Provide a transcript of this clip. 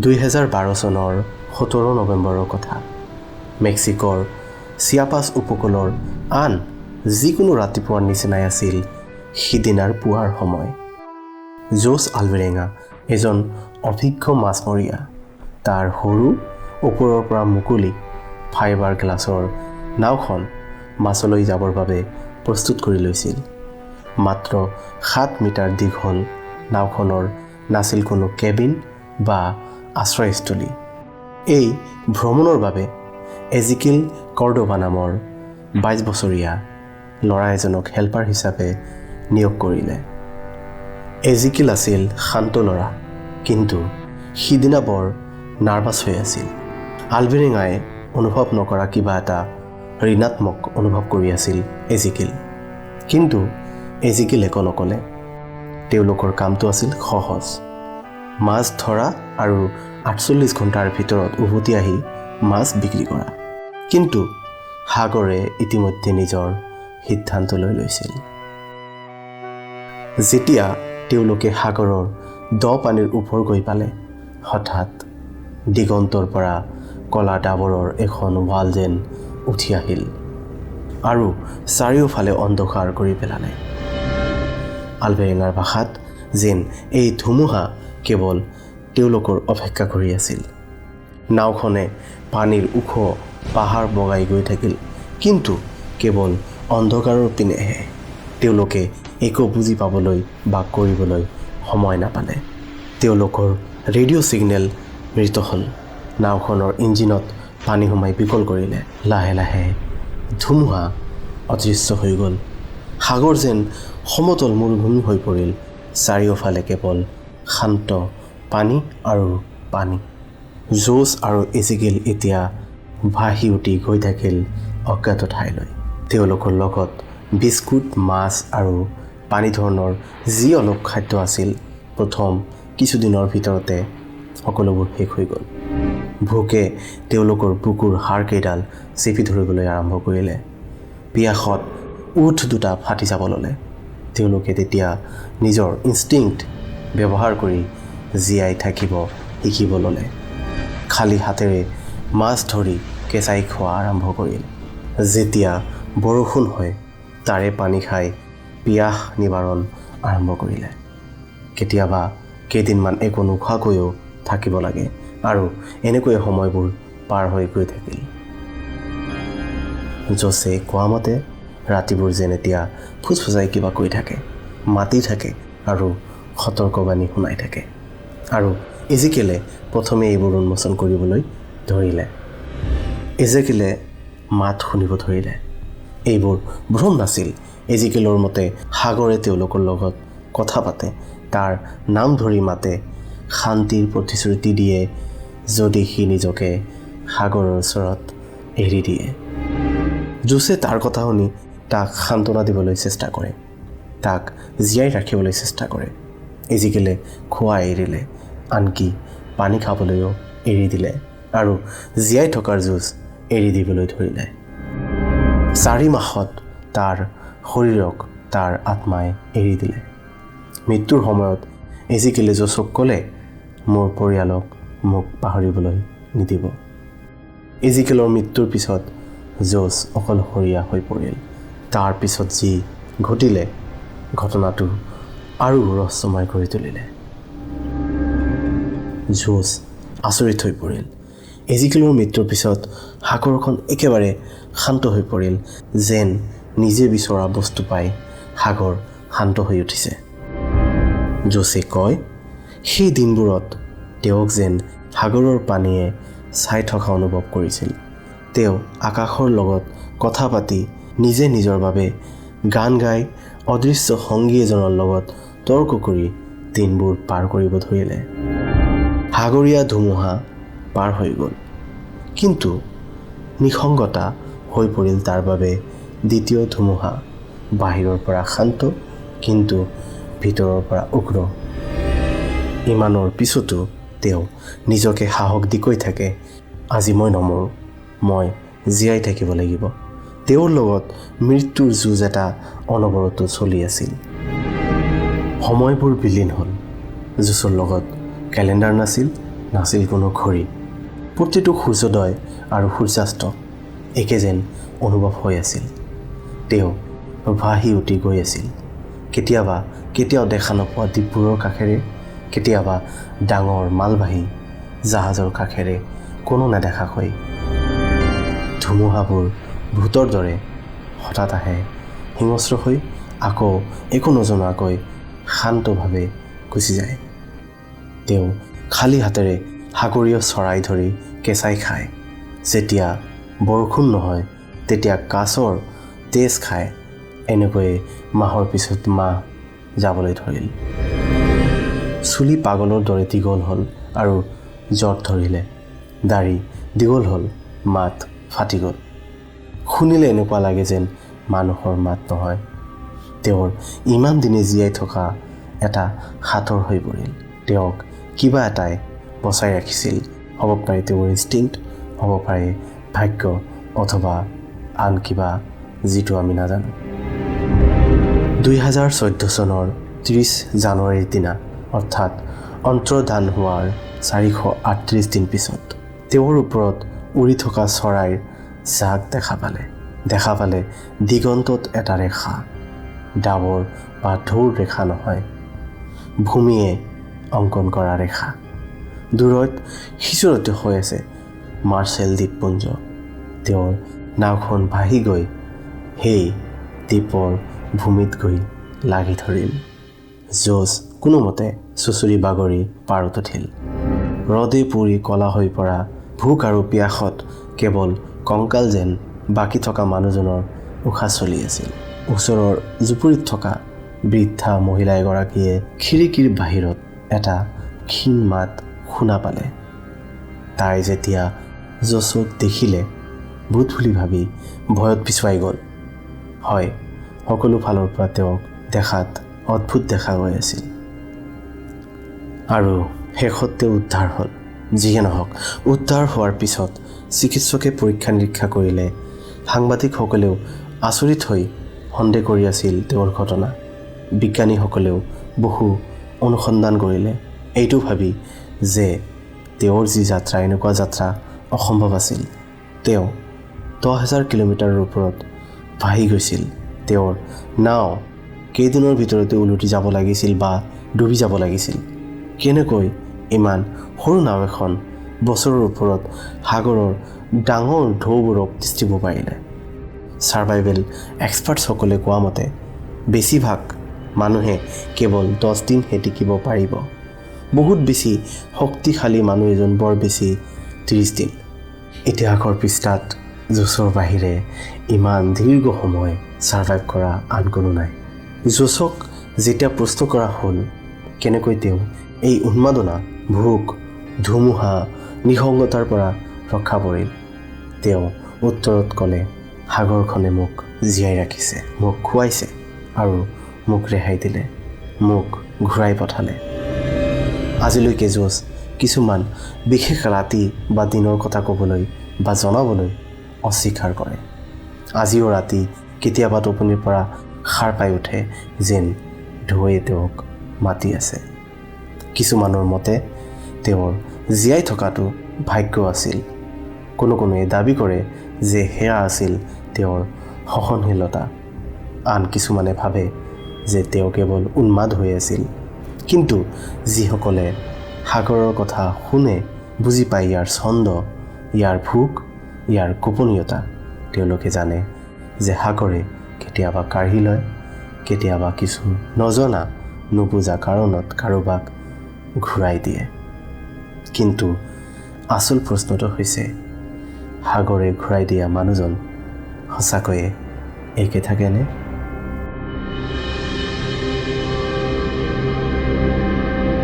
2012 চনৰ 17 নৱেম্বৰৰ কথা। মেক্সিকোৰ চিয়াপাছ উপকূলৰ আন যিকোনো ৰাতিপুৱাৰ নিচিনাই আছিল সিদিনাৰ পুৱাৰ সময়। জোছ আলভেৰেঙা এজন অভিজ্ঞ মাছমৰীয়া। তাৰ সৰু ওপৰৰ পৰা মুকলি ফাইবাৰ গ্লাছৰ নাওখন মাছলৈ যাবৰ বাবে প্ৰস্তুত কৰি লৈছিল। মাত্ৰ 7 মিটাৰ দীঘল নাওখনৰ নাছিল কোনো কেবিন বা আশ্ৰয়স্থলী। এই ভ্ৰমণৰ বাবে এজিকিল কৰ্ডোভা নামৰ 22 বছৰীয়া ল'ৰা এজনক হেল্পাৰ হিচাপে নিয়োগ কৰিলে। এজিকিল আছিল শান্ত ল'ৰা, কিন্তু সিদিনা বৰ নাৰ্ভাছ হৈ আছিল। আলভেৰেঙাই অনুভৱ নকৰা কিবা এটা ঋণাত্মক অনুভৱ কৰি আছিল এজিকিল। কিন্তু এজিকিল একো নক'লে। তেওঁলোকৰ কামটো আছিল সহজ, মাছ ধৰা আৰু 48 ঘণ্টাৰ ভিতৰত উভতি আহি মাছ বিক্ৰী কৰা। কিন্তু সাগৰে ইতিমধ্যে নিজৰ সিদ্ধান্ত লৈ লৈছিল। যেতিয়া তেওঁলোকে সাগৰৰ দ পানীৰ ওপৰ গৈ পালে, হঠাৎ দিগন্তৰ পৰা কলা ডাবৰৰ এখন ৱাল যেন উঠি আহিল আৰু চাৰিওফালে অন্ধকাৰ কৰি পেলালে। আলভেৰেঙাৰ ভাষাত যেন এই ধুমুহা কেৱল তেওঁলোকৰ অপেক্ষা কৰি আছিল। নাওখনে পানীৰ ওখ পাহাৰ বগাই গৈ থাকিল, কিন্তু কেৱল অন্ধকাৰৰ পিনেহে। তেওঁলোকে একো বুজি পাবলৈ বা কৰিবলৈ সময় নাপালে। তেওঁলোকৰ ৰেডিঅ' ছিগনেল মৃত হ'ল। নাওখনৰ ইঞ্জিনত পানী সোমাই বিকল কৰিলে। লাহে লাহে ধুমুহা অদৃশ্য হৈ গ'ল। সাগৰ যেন সমতল মৰুভূমি হৈ পৰিল। চাৰিওফালে কেৱল শান্ত পানী আৰু পানী। জোছ আৰু এজিকিল এতিয়া ভাহি উঠি গৈ থাকিল অজ্ঞাত ঠাইলৈ। তেওঁলোকৰ লগত বিস্কুট, মাছ আৰু পানী ধৰণৰ যি অলপ খাদ্য আছিল, প্ৰথম কিছুদিনৰ ভিতৰতে সকলোবোৰ শেষ হৈ গ'ল। ভোকে তেওঁলোকৰ বুকুৰ হাড়কেইডাল চেপি ধৰিবলৈ আৰম্ভ কৰিলে। পিয়াসত ওঠ দুটা ফাটি যাব ল'লে। তেওঁলোকে তেতিয়া নিজৰ ইনষ্টিংক্ট ব্যৱহাৰ কৰি জীয়াই থাকিব শিকিব ল'লে। খালী হাতেৰে মাছ ধৰি কেঁচাই খোৱা আৰম্ভ কৰিল। যেতিয়া বৰষুণ হয়, তাৰে পানী খাই পিয়াস নিবাৰণ আৰম্ভ কৰিলে। কেতিয়াবা কেইদিনমান একো নোখোৱাকৈও থাকিব লাগে আৰু এনেকৈয়ে সময়বোৰ পাৰ হৈ গৈ থাকিল। জোছে কোৱা মতে ৰাতিবোৰ যেন এতিয়া ফুচফুচাই কিবা কৈ থাকে, মাতি থাকে আৰু সতৰ্কবাণী শুনাই থাকে। আৰু এজিকিলে প্ৰথমে এইবোৰ উন্মোচন কৰিবলৈ ধৰিলে। এজিকিলে মাত শুনিব ধৰিলে। এইবোৰ ভ্ৰম নাছিল। এজিকিলৰ মতে সাগৰে তেওঁলোকৰ লগত কথা পাতে, তাৰ নাম ধৰি মাতে, শান্তিৰ প্ৰতিশ্ৰুতি দিয়ে যদি সি নিজকে সাগৰৰ ওচৰত এৰি দিয়ে। জোছে তাৰ কথা শুনি তাক সান্তনা দিবলৈ চেষ্টা কৰে, তাক জীয়াই ৰাখিবলৈ চেষ্টা কৰে। এজিকিলে খোৱা এৰিলে, আনকি পানী খাবলৈও এৰি দিলে আৰু জীয়াই থকাৰ যুঁজ এৰি দিবলৈ ধৰিলে। 4 মাহত তাৰ শৰীৰক তাৰ আত্মাই এৰি দিলে। মৃত্যুৰ সময়ত এজিকিলে জোছক ক'লে, মোৰ পৰিয়ালক মোক পাহৰিবলৈ নিদিব। এজিকিলৰ মৃত্যুৰ পিছত জোছ অকলশৰীয়া হৈ পৰিল। তাৰ পিছত যি ঘটিলে, ঘটনাটো আৰু ৰহস্যময় কৰি তুলিলে। জোছ আচৰিত হৈ পৰিল। এজিকিলৰ মৃত্যুৰ পিছত সাগৰখন একেবাৰে শান্ত হৈ পৰিল, যেন নিজে বিচৰা বস্তু পাই সাগৰ শান্ত হৈ উঠিছে। জোছে কয়, সেই দিনবোৰত তেওঁক যেন সাগৰৰ পানীয়ে চাই থকা অনুভৱ কৰিছিল। তেওঁ আকাশৰ লগত কথা পাতি নিজে নিজৰ বাবে গান গাই অদৃশ্য সংগী এজনৰ লগত তৰ্ক কৰি দিনবোৰ পাৰ কৰিব ধৰিলে। সাগৰীয়া ধুমুহা পাৰ হৈ গ'ল, কিন্তু নিসংগতা হৈ পৰিল তাৰ বাবে দ্বিতীয় ধুমুহা। বাহিৰৰ পৰা শান্ত, কিন্তু ভিতৰৰ পৰা উগ্ৰ। ইমানৰ পিছতো তেওঁ নিজকে সাহস দি কৈ থাকে, আজি মই নমৰোঁ, মই জীয়াই থাকিব লাগিব। তেওঁৰ লগত মৃত্যুৰ যুঁজ এটা অনবৰত চলি আছিল। সময়বোৰ বিলীন হ'ল। জোছৰ লগত কেলেণ্ডাৰ নাছিল, নাছিল কোনো ঘড়ী। প্ৰতিটো সূৰ্যোদয় আৰু সূৰ্যাস্ত একে যেন অনুভৱ হৈ আছিল। তেওঁ ভাহি উঠি গৈ আছিল, কেতিয়াও দেখা নোপোৱা দ্বীপবোৰৰ কাষেৰে, কেতিয়াবা ডাঙৰ মালবাহী জাহাজৰ কাষেৰে কোনো নেদেখাকৈ। ধুমুহাবোৰ ভূতৰ দৰে হঠাৎ আহে, হিংস্ৰ হৈ আকৌ একো নজনোৱাকৈ শান্তভাৱে গুচি যায়। তেওঁ খালী হাতেৰে সাগৰীয় চৰাই ধৰি কেঁচাই খায়। যেতিয়া বৰষুণ নহয় তেতিয়া কাছৰ তেজ খায়। এনেকৈয়ে মাহৰ পিছত মাহ যাবলৈ ধৰিল। চুলি পাগলৰ দৰে দীঘল হ'ল আৰু জ্বৰ ধৰিলে। দাড়ি দীঘল হ'ল, মাত ফাটি গ'ল। শুনিলে এনেকুৱা লাগে যেন মানুহৰ মাত নহয়। তেওঁৰ ইমান দিনে জীয়াই থকা এটা সাঁথৰ হৈ পৰিল। তেওঁক কিবা এটাই বচাই ৰাখিছিল। হ'ব পাৰে তেওঁৰ ইনষ্টিংক্ট, হ'ব পাৰে ভাগ্য, অথবা আন কিবা যিটো আমি নাজানো। 2014 চনৰ 30 জানুৱাৰীৰ দিনা, অৰ্থাৎ অন্তৰ্ধান হোৱাৰ 438 দিন পিছত তেওঁৰ ওপৰত উৰি থকা চৰাইৰ জাক দেখা পালে দিগন্তত এটা ৰেখা। ডাবৰ বা ঢৌৰ ৰেখা নহয়, ভূমিয়ে অংকন কৰা ৰেখা। দূৰত সিঁচৰতি হৈ আছে মাৰ্শ্বেল দ্বীপপুঞ্জ। তেওঁৰ নাওখন ভাহি গৈ সেই দ্বীপৰ ভূমিত গৈ লাগি ধৰিল। জোছ কোনোমতে চুচৰি বাগৰি পাৰত উঠিল। ৰদে পুৰি কলা হৈ পৰা ভোক আৰু পিয়াসত কেৱল কংকাল যেন বাকী থকা মানুহজনৰ উশাহ চলি আছিল। ওচৰৰ জুপুৰিত থকা বৃদ্ধা মহিলা এগৰাকীয়ে খিৰিকীৰ বাহিৰত এটা ক্ষীণ মাত শুনা পালে। তাই যেতিয়া জোছক দেখিলে ভূত বুলি ভাবি ভয়ত পিছুৱাই গ'ল। হয়, সকলো ফালৰ পৰা তেওঁক দেখাত অদ্ভুত দেখা গৈ আছিল। আৰু শেষত তেওঁ উদ্ধাৰ হ'ল। যিয়ে নহওক, উদ্ধাৰ হোৱাৰ পিছত চিকিৎসকে পৰীক্ষা নিৰীক্ষা কৰিলে। সাংবাদিকসকলেও আচৰিত হৈ সন্দেহ কৰি আছিল তেওঁৰ ঘটনা। বিজ্ঞানীসকলেও বহু অনুসন্ধান কৰিলে, এইটো ভাবি যে তেওঁৰ যি যাত্ৰা, এনেকুৱা যাত্ৰা অসম্ভৱ আছিল। তেওঁ 10,000 কিলোমিটাৰৰ ওপৰত ভাহি গৈছিল। তেওঁৰ নাও কেইদিনৰ ভিতৰতে উলটি যাব লাগিছিল বা ডুবি যাব লাগিছিল। কেনেকৈ ইমান সৰু নাও এখন বছৰৰ ওপৰত সাগৰৰ ডাঙৰ ঢৌবোৰক তিষ্ঠিব পাৰিলে? ছাৰ্ভাইভেল এক্সপাৰ্টসকলে কোৱা মতে বেছিভাগ মানুহে কেৱল 10 দিনহে টিকিব পাৰিব। বহুত বেছি শক্তিশালী মানুহ এজন বৰ বেছি 30 দিন। ইতিহাসৰ পৃষ্ঠাত জোছৰ বাহিৰে ইমান দীৰ্ঘ সময় ছাৰ্ভাইভ কৰা আন কোনো নাই। জোছক যেতিয়া প্ৰশ্ন কৰা হ'ল কেনেকৈ তেওঁ এই উন্মাদনা, ভোক, ধুমুহা, নিসংগতাৰ পৰা ৰক্ষা পৰিল, তেওঁ উত্তৰত ক'লে, সাগৰখনে মোক জীয়াই ৰাখিছে, মোক খুৱাইছে আৰু মোক ৰেহাই দিলে, মোক ঘূৰাই পঠালে। আজিলৈকে জোছ কিছুমান বিশেষ ৰাতি বা দিনৰ কথা ক'বলৈ বা জনাবলৈ অস্বীকাৰ কৰে। আজিও ৰাতি কেতিয়াবা টোপনিৰ পৰা সাৰ পাই উঠে যেন ঢৌৱে তেওঁক মাতি আছে। কিছুমানৰ মতে তেওঁৰ জীয়াই থকাটো ভাগ্য আছিল। কোনোৱে দাবী কৰে যে সেয়া আছিল তেওঁৰ সহনশীলতা। আন কিছুমানে ভাবে যে তেওঁ কেৱল উন্মাদ হৈ আছিল। কিন্তু যিসকলে সাগৰৰ কথা শুনে, বুজি পায় ইয়াৰ ছন্দ, ইয়াৰ ভোক, ইয়াৰ গোপনীয়তা, তেওঁলোকে জানে যে সাগৰে কেতিয়াবা কাঢ়ি লয়, কেতিয়াবা কিছু নজনা নুবুজা কাৰণত কাৰোবাক ঘূৰাই দিয়ে। কিন্তু আচল প্ৰশ্নটো হৈছে, সাগৰে ঘূৰাই দিয়া মানুহজন সঁচাকৈয়ে একে থাকেনে?